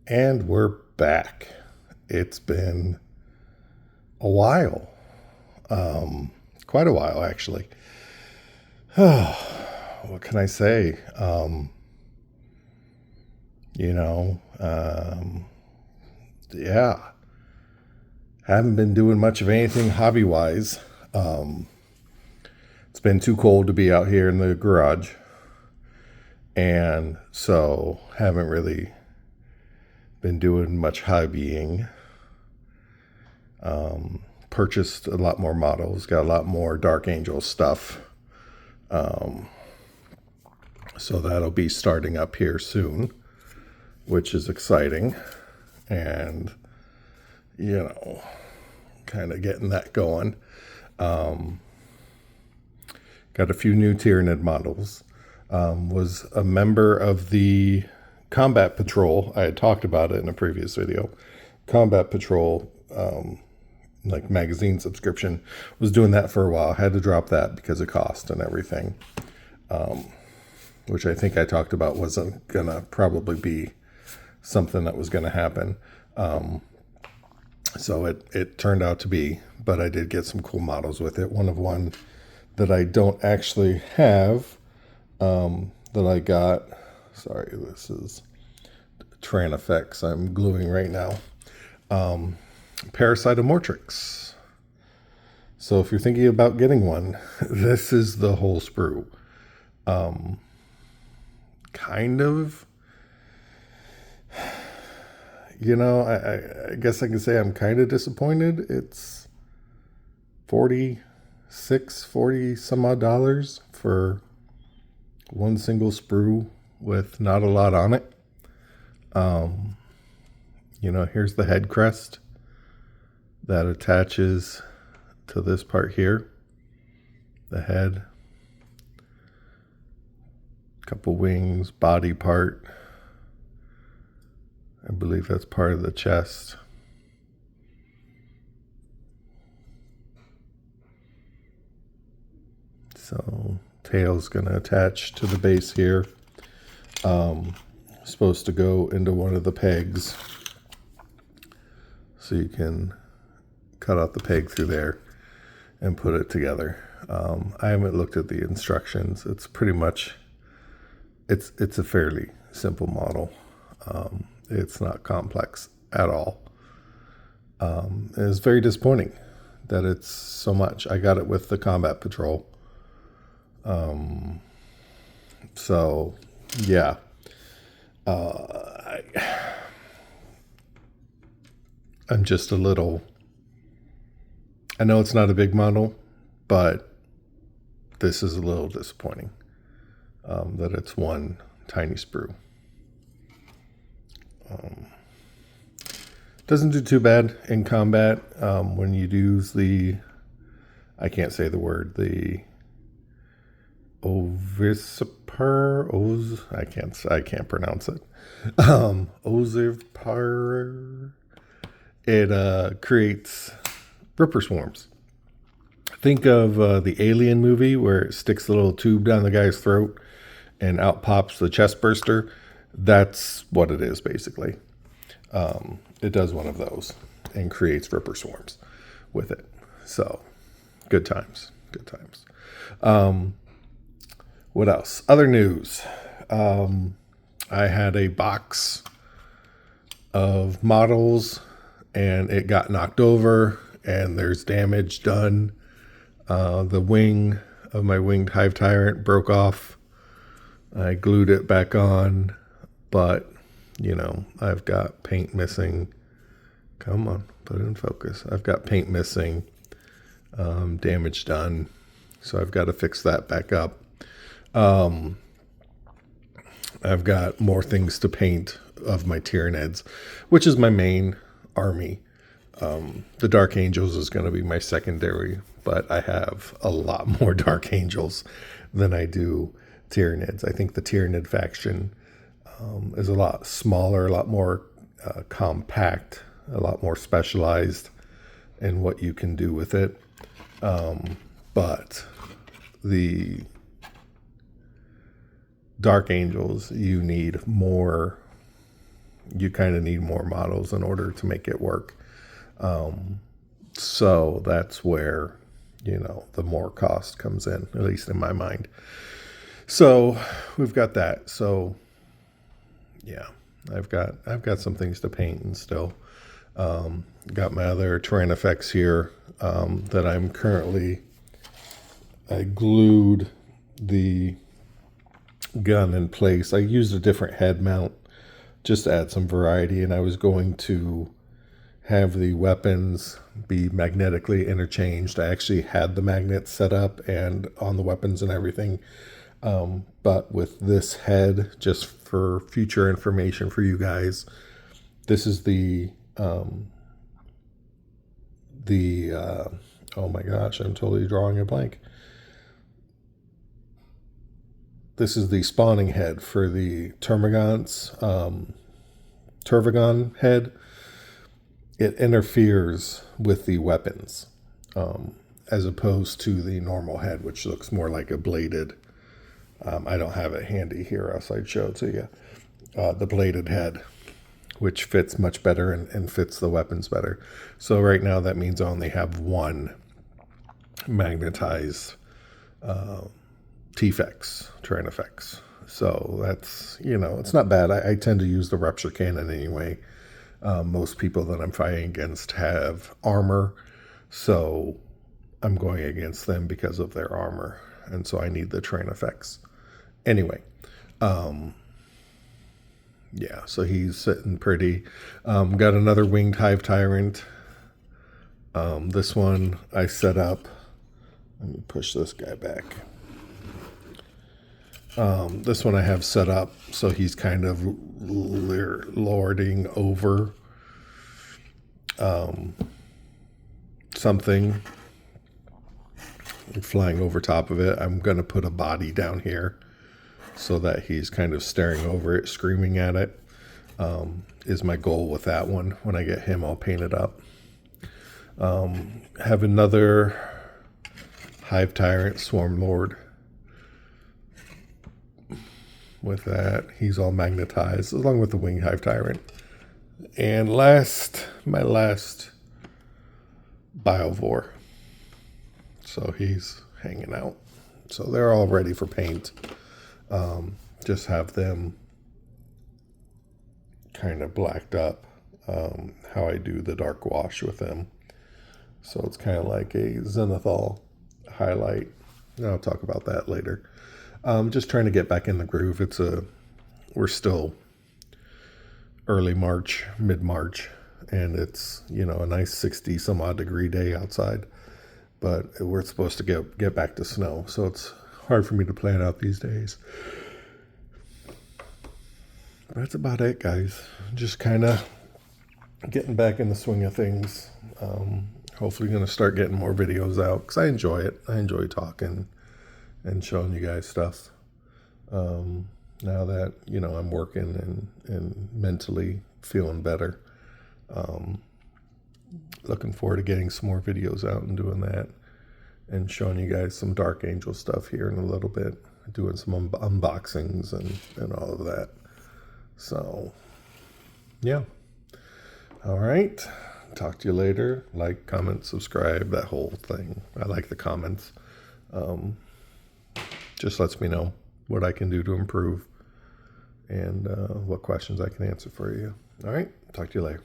And we're back. It's been a while. Quite a while, actually. What can I say? You know, yeah. Haven't been doing much of anything hobby-wise. It's been too cold to be out here in the garage. And so haven't really been doing much hobbying. Purchased a lot more models, got a lot more Dark Angel stuff. So that'll be starting up here soon, which is exciting. And, kind of getting that going. Got a few new Tyranid models. Was a member of the Combat Patrol. I had talked about it in a previous video. Combat Patrol, like magazine subscription, was doing that for a while. Had to drop that because of cost and everything, which I think I talked about wasn't gonna probably be something that was gonna happen. So it turned out to be, but I did get some cool models with it. One that I don't actually have, that I got. Sorry, this is Tran Effects I'm gluing right now. Parasite of Mortrex. So if you're thinking about getting one, this is the whole sprue. Kind of, I guess I can say I'm kind of disappointed. It's 40 some odd dollars for one single sprue with not a lot on it. Here's the head crest that attaches to this part here. The head, couple wings, body part. I believe that's part of the chest. So tail's going to attach to the base here. Supposed to go into one of the pegs. So you can cut out the peg through there and put it together. I haven't looked at the instructions. It's pretty much, it's a fairly simple model. It's not complex at all. It's very disappointing that it's so much. I got it with the Combat Patrol. So yeah, I'm just a little, I know it's not a big model, but this is a little disappointing, that it's one tiny sprue. Doesn't do too bad in combat, when you use the, I can't say the word, the I can't pronounce it. Ovisipar. It creates Ripper swarms. Think of the Alien movie where it sticks the little tube down the guy's throat and out pops the chest burster. That's what it is, basically. It does one of those and creates Ripper swarms with it. So, good times. Good times. What else? Other news. I had a box of models and it got knocked over and there's damage done. The wing of my winged hive tyrant broke off. I glued it back on, but I've got paint missing. Come on, put it in focus. I've got paint missing, damage done. So I've got to fix that back up. I've got more things to paint of my Tyranids, which is my main army. The Dark Angels is going to be my secondary, but I have a lot more Dark Angels than I do Tyranids. I think the Tyranid faction is a lot smaller, a lot more compact, a lot more specialized in what you can do with it. But the Dark Angels, you need more you kind of need more models in order to make it work. So that's where, the more cost comes in, at least in my mind. So we've got that. So yeah, I've got some things to paint and still. Got my other terrain effects here that I'm currently. I glued the gun in place. I used a different head mount just to add some variety, and I was going to have the weapons be magnetically interchanged. I actually had the magnets set up and on the weapons and everything. But with this head, just for future information for you guys, this is the oh my gosh, I'm totally drawing a blank. This is the spawning head for the Termagant's Tervagon head. It interferes with the weapons as opposed to the normal head, which looks more like a bladed. I don't have it handy here, else I'd show it to you. The bladed head, which fits much better and fits the weapons better. So right now that means I only have one magnetized T-Fex, terrain effects. So that's, it's not bad. I tend to use the rupture cannon anyway. Most people that I'm fighting against have armor, so I'm going against them because of their armor, and so I need the terrain effects. Anyway, yeah, so he's sitting pretty. Got another winged hive tyrant. This one I set up. Let me push this guy back. This one I have set up so he's kind of lording over something, flying over top of it. I'm going to put a body down here so that he's kind of staring over it, screaming at it, is my goal with that one. When I get him all painted up. Have another hive tyrant, swarm lord. With that, he's all magnetized, along with the winged hive tyrant. And my last biovore. So he's hanging out. So they're all ready for paint. Just have them kind of blacked up, how I do the dark wash with them. So it's kind of like a zenithal highlight. And I'll talk about that later. Just trying to get back in the groove. We're still early March, mid-March, and it's, a nice 60 some odd degree day outside, but we're supposed to get back to snow. So it's hard for me to plan out these days. That's about it, guys. Just kind of getting back in the swing of things. Hopefully going to start getting more videos out because I enjoy it. I enjoy talking and showing you guys stuff. Now that, I'm working and mentally feeling better. Looking forward to getting some more videos out and doing that and showing you guys some Dark Angel stuff here in a little bit. Doing some unboxings and all of that. So, yeah. All right. Talk to you later. Like, comment, subscribe, that whole thing. I like the comments. Just lets me know what I can do to improve and what questions I can answer for you. All right. Talk to you later.